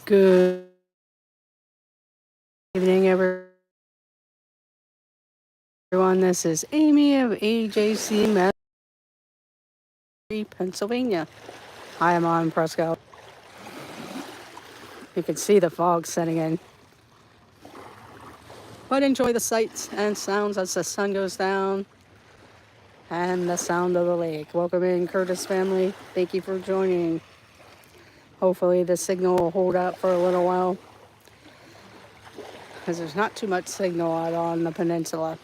Good evening, everyone. This is Amy of AJC Pennsylvania. I am on Prescott. You can see the fog setting in. But enjoy the sights and sounds as the sun goes down and the sound of the lake. Welcome in, Curtis family. Thank you for joining. Hopefully, the signal will hold up for a little while because there's not too much signal out on the peninsula.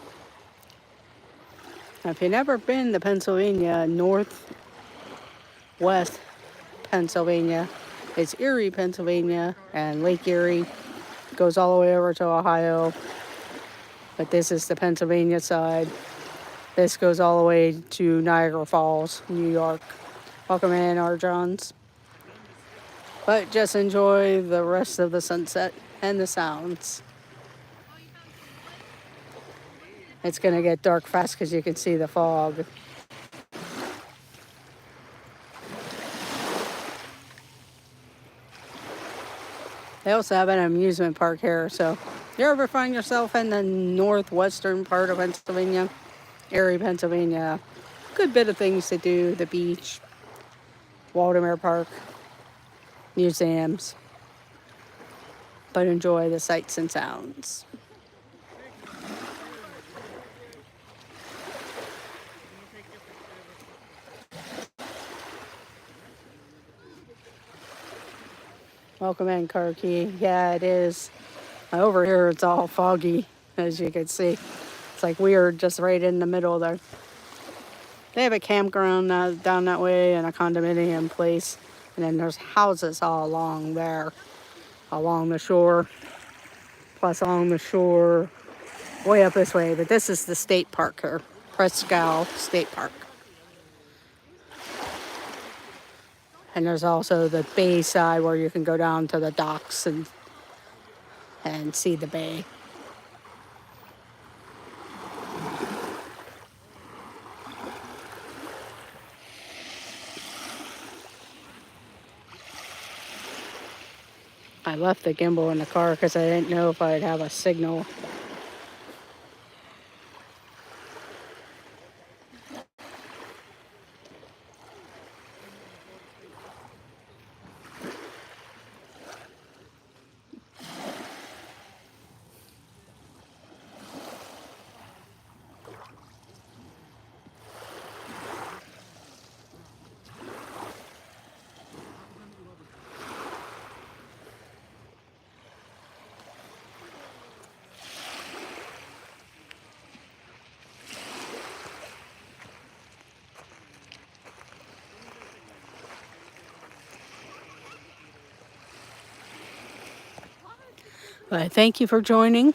Now, if you've never been to Pennsylvania, northwest Pennsylvania, it's Erie, Pennsylvania, and Lake Erie goes all the way over to Ohio. But this is the Pennsylvania side. This goes all the way to Niagara Falls, New York. Welcome in, our Johns. But just enjoy the rest of the sunset and the sounds. It's going to get dark fast because you can see the fog. They also have an amusement park here. So if you ever find yourself in the northwestern part of Pennsylvania, Erie, Pennsylvania, good bit of things to do. The beach, Waldemar Park, museums. But enjoy the sights and sounds. Welcome in, Karki. Yeah, it is. Over here, it's all foggy, as you can see. It's like we're just right in the middle there. They have a campground down that way and a condominium place. And then there's houses all along there, along the shore. Plus along the shore, way up this way. But this is the state park here, Prescott State Park. And there's also the bay side where you can go down to the docks and see the bay. I left the gimbal in the car because I didn't know if I'd have a signal. But thank you for joining.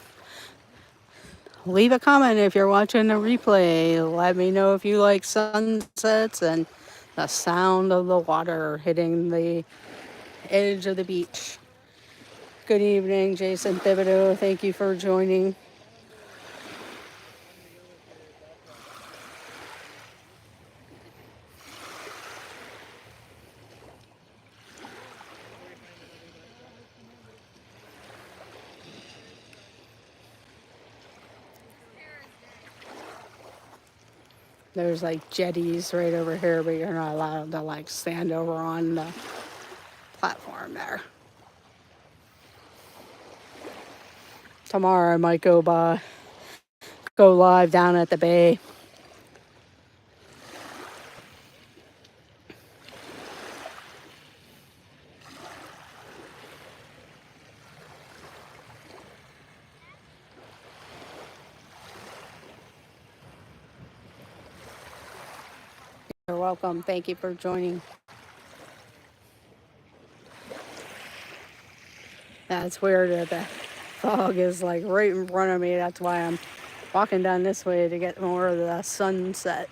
Leave a comment if you're watching the replay. Let me know if you like sunsets and the sound of the water hitting the edge of the beach. Good evening, Jason Thibodeau. Thank you for joining. There's like jetties right over here, but you're not allowed to like stand over on the platform there. Tomorrow I might go live down at the bay. You're welcome. Thank you for joining. That's weird that the fog is like right in front of me. That's why I'm walking down this way to get more of the sunset.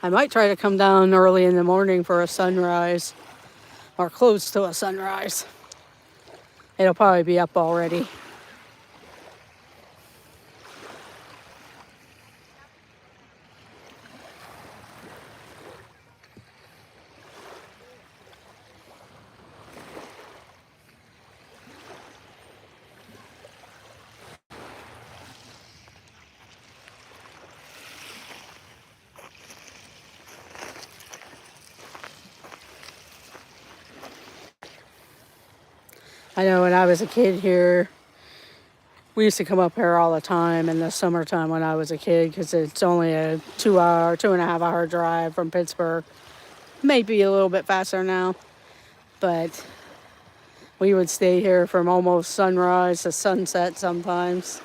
I might try to come down early in the morning for a sunrise or close to a sunrise. It'll probably be up already. I know when I was a kid here, we used to come up here all the time in the summertime when I was a kid because it's only a 2 hour, 2.5 hour drive from Pittsburgh. Maybe a little bit faster now, but we would stay here from almost sunrise to sunset sometimes.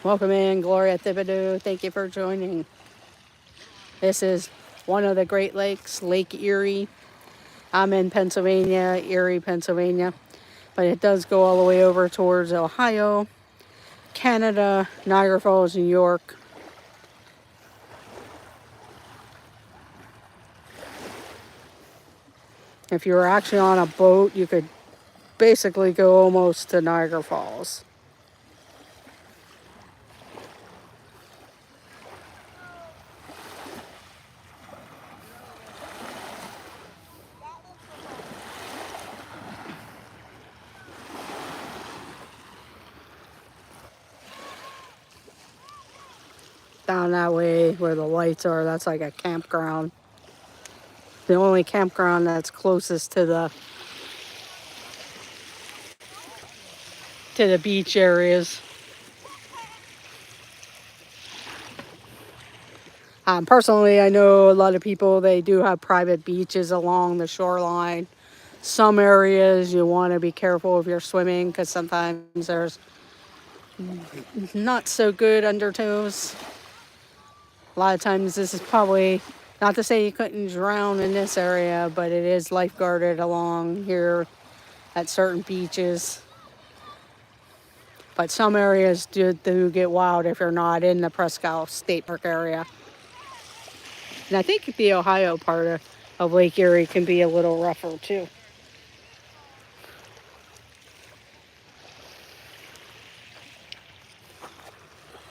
Welcome in, Gloria Thibodeau. Thank you for joining. This is one of the Great Lakes, Lake Erie. I'm in Pennsylvania, Erie, Pennsylvania, but it does go all the way over towards Ohio, Canada, Niagara Falls, New York. If you were actually on a boat, you could basically go almost to Niagara Falls. Down that way where the lights are, that's like a campground. The only campground that's closest to the beach areas. Personally, I know a lot of people, they do have private beaches along the shoreline. Some areas you want to be careful if you're swimming because sometimes there's not so good undertows. A lot of times this is probably, not to say you couldn't drown in this area, but it is lifeguarded along here at certain beaches. But some areas do get wild if you're not in the Presque State Park area. And I think the Ohio part of Lake Erie can be a little rougher too.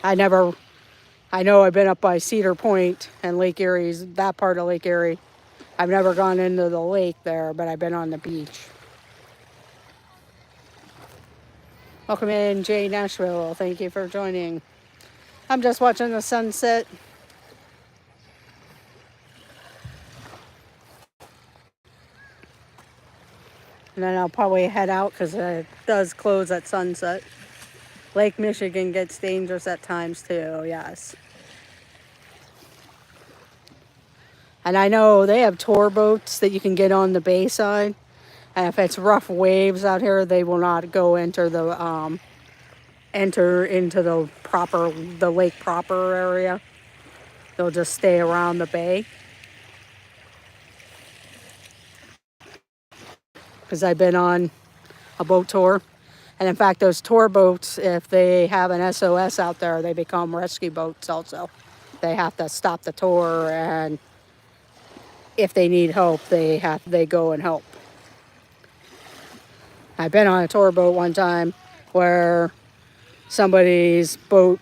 I know I've been up by Cedar Point and Lake Erie's, that part of Lake Erie. I've never gone into the lake there, but I've been on the beach. Welcome in, Jay Nashville. Thank you for joining. I'm just watching the sunset. And then I'll probably head out because it does close at sunset. Lake Michigan gets dangerous at times too, yes. And I know they have tour boats that you can get on the bay side. And if it's rough waves out here, they will not go enter into the lake proper area. They'll just stay around the bay. Because I've been on a boat tour. And in fact, those tour boats, if they have an SOS out there, they become rescue boats also. They have to stop the tour, and if they need help, they go and help. I've been on a tour boat one time where somebody's boat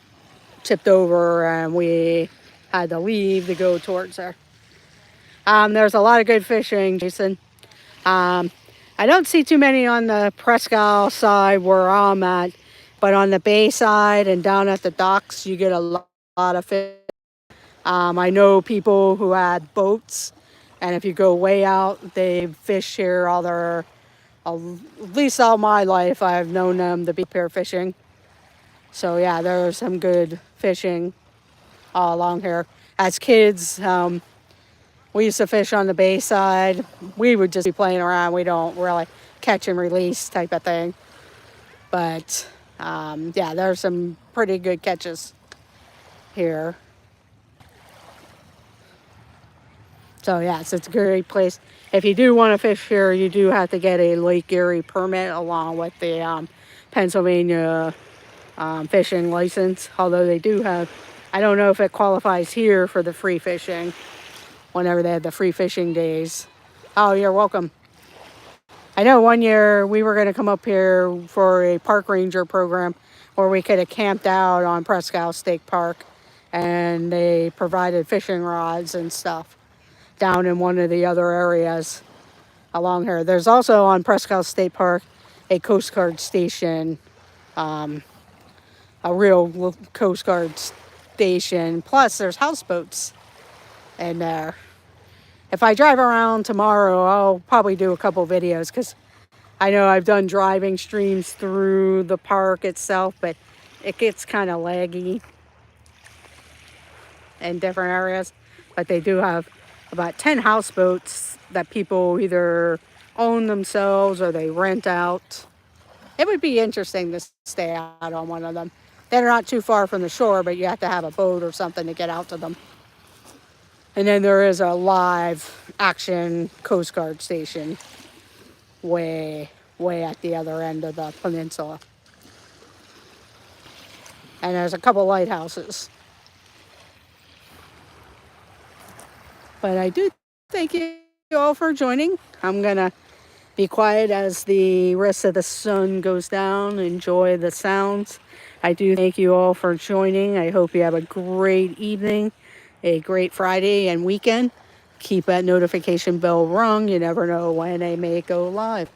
tipped over and we had to leave to go towards her. There's a lot of good fishing, Jason. I don't see too many on the Presque side where I'm at, but on the bay side and down at the docks, you get a lot of fish. I know people who had boats, and if you go way out, they fish here at least all my life, I've known them to be pair fishing. So yeah, there's some good fishing all along here. As kids, we used to fish on the bay side. We would just be playing around. We don't really catch and release type of thing. But yeah, there's some pretty good catches here. So yes, it's a great place. If you do want to fish here, you do have to get a Lake Erie permit along with the Pennsylvania fishing license. Although they do have, I don't know if it qualifies here for the free fishing. Whenever they had the free fishing days. Oh, you're welcome. I know one year we were going to come up here for a park ranger program where we could have camped out on Presque State Park, and they provided fishing rods and stuff down in one of the other areas along here. There's also on Presque State Park a Coast Guard station, a real Coast Guard station. Plus there's houseboats in there. if I drive around tomorrow, I'll probably do a couple videos because I know I've done driving streams through the park itself, but it gets kind of laggy in different areas. But they do have about 10 houseboats that people either own themselves or they rent out. It would be interesting to stay out on one of them. They're not too far from the shore, but you have to have a boat or something to get out to them. And then there is a live action Coast Guard station way at the other end of the peninsula. And there's a couple lighthouses. But I do thank you all for joining. I'm going to be quiet as the rest of the sun goes down. Enjoy the sounds. I do thank you all for joining. I hope you have a great evening, a great Friday and weekend. Keep that notification bell rung. You never know when they may go live.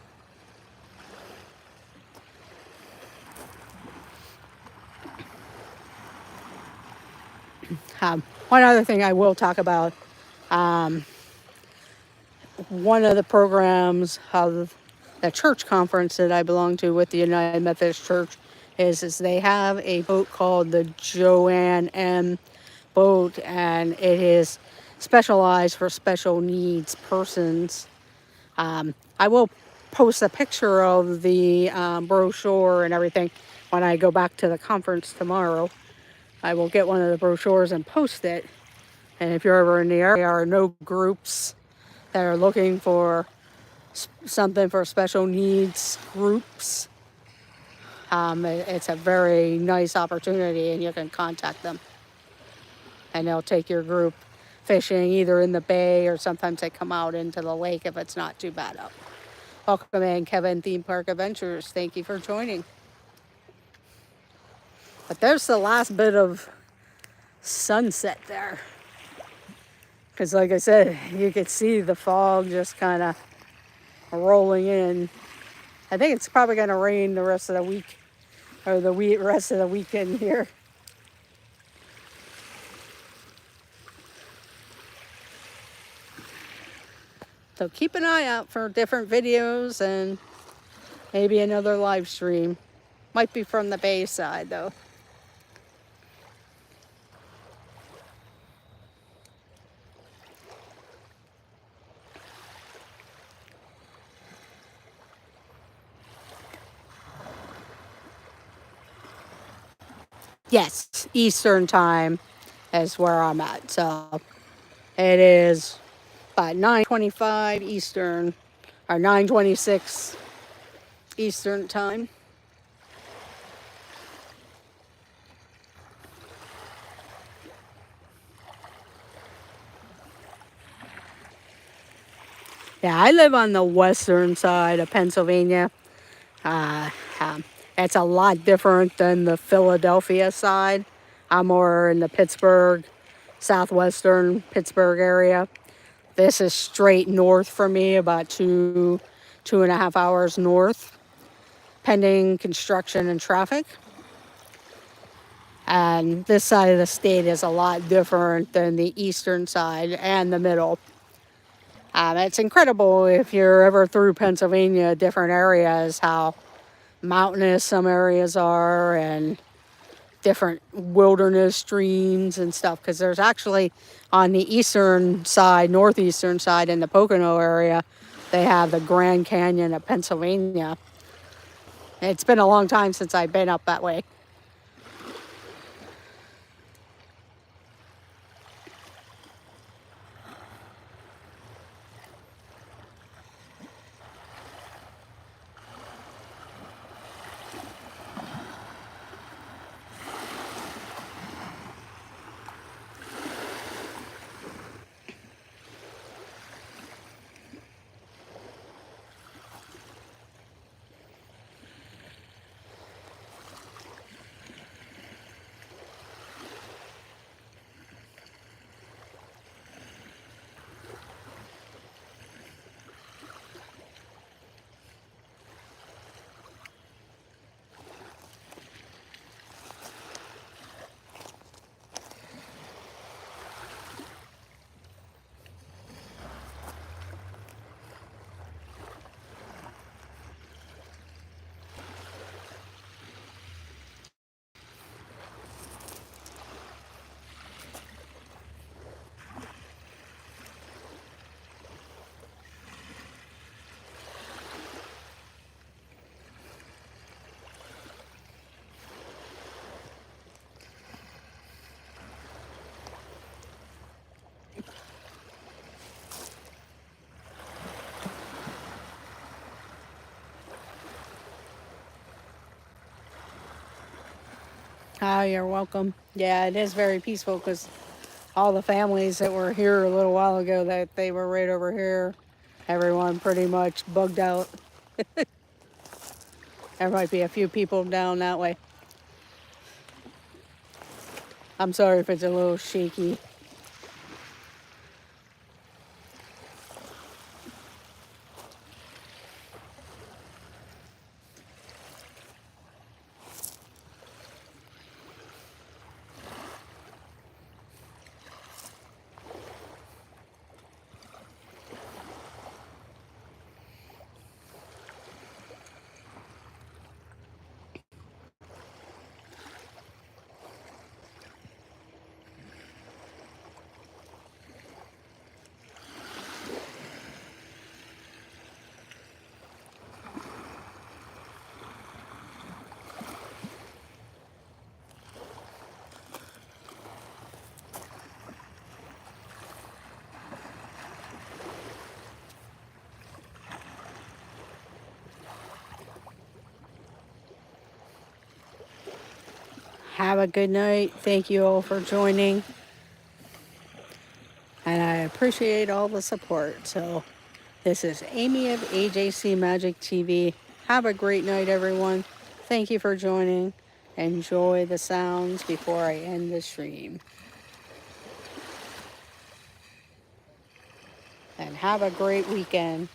One other thing I will talk about, one of the programs of the church conference that I belong to with the United Methodist Church is they have a boat called the Joanne M boat, and it is specialized for special needs persons. I will post a picture of the brochure and everything when I go back to the conference tomorrow. I will get one of the brochures and post it. And if you're ever in the area, there are no groups that are looking for something for special needs groups. It's a very nice opportunity, and you can contact them. And they'll take your group fishing either in the bay or sometimes they come out into the lake if it's not too bad up. Welcome in, Kevin, Theme Park Adventures. Thank you for joining. But there's the last bit of sunset there. Because like I said, you could see the fog just kind of rolling in. I think it's probably going to rain the rest of the week, or the rest of the weekend here. So keep an eye out for different videos and maybe another live stream. Might be from the bay side though. Yes, Eastern time is where I'm at. So it is about 9:25 Eastern, or 9:26 Eastern time. Yeah, I live on the western side of Pennsylvania. Uh, um, it's a lot different than the Philadelphia side. I'm more in the Pittsburgh, southwestern Pittsburgh area. This is straight north for me, about 2.5 hours north, pending construction and traffic. And this side of the state is a lot different than the eastern side and the middle. It's incredible if you're ever through Pennsylvania, different areas, how mountainous some areas are and different wilderness streams and stuff. Because there's actually on the eastern side, northeastern side in the Pocono area, they have the Grand Canyon of Pennsylvania. It's been a long time since I've been up that way. Hi, you're welcome. Yeah, it is very peaceful because all the families that were here a little while ago, that they were right over here. Everyone pretty much bugged out. There might be a few people down that way. I'm sorry if it's a little shaky. Have a good night. Thank you all for joining. And I appreciate all the support. So, this is Amy of AJC Magic TV. Have a great night, everyone. Thank you for joining. Enjoy the sounds before I end the stream. And have a great weekend.